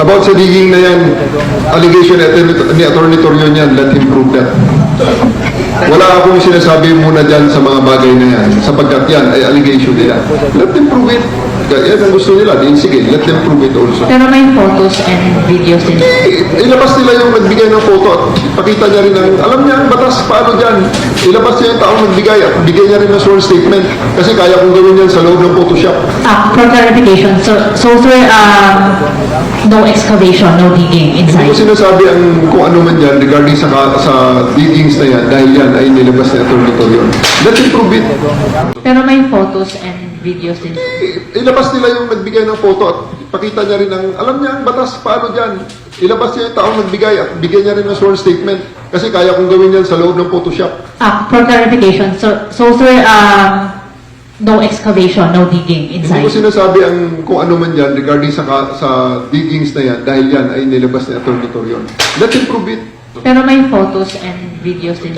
About sa digging na yan, allegation ni Atty. Torion yan, let him prove that. Wala akong sinasabi muna dyan sa mga bagay na yan, sapagkat yan ay allegation nila. Let them prove it. Yan ang gusto nila. Din, sige, let them prove it also. Pero may photos and videos din. Ilabas nila yung nagbigay ng photo at pakita niya rin ang, alam niya ang batas paano dyan. Ilabas niya yung taong nagbigay at bigay niya rin ng sworn statement kasi kaya kong gawin yan sa loob ng Photoshop. For clarification, so sir, no excavation, no digging Hindi ko inside. sinasabi ang kung ano man yan regarding sa diggings na yan dahil yan ay nilabas ni Atty. Torion. Let him prove it. Pero may photos and videos din. Ilabas nila yung nagbigay ng photo at pakita niya rin ang, alam niya ang batas paano dyan. Ilabas niya yung taong nagbigay at bigay niya rin ng sworn statement kasi kaya kong gawin yan sa loob ng Photoshop. For clarification, so sir, no excavation, no digging Hindi inside. ko sinasabi ang kung ano man yan regarding sa diggings na yan dahil yan ay nilabas ni Atty. Torion. Let him prove it. Pero may photos and videos din.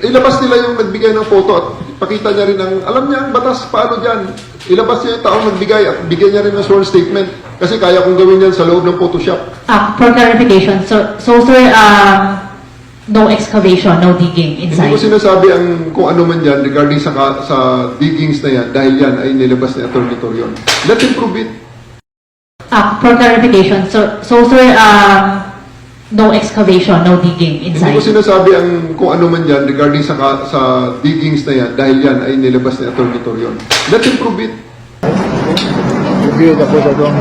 Ilabas nila yung nagbigay ng photo at pakita niya rin ang, alam niya ang batas paano dyan. Ilabas niya yung taong nagbigay at bigay niya rin ng sworn statement kasi kaya kong gawin yan sa loob ng Photoshop. For clarification, so sir, no excavation, no digging Hindi inside. ko sinasabi ang kung ano man yan regarding sa diggings na yan dahil yan ay nilabas ni Atty. Torion. Let him prove it. For clarification, so sir, no excavation, no digging Hindi inside. ko sinasabi ang kung ano man yan regarding sa diggings na yan dahil yan ay nilabas ni Atty. Torion. Let him prove it. Review the photo doon.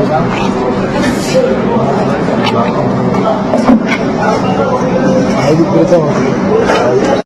Ay, dito.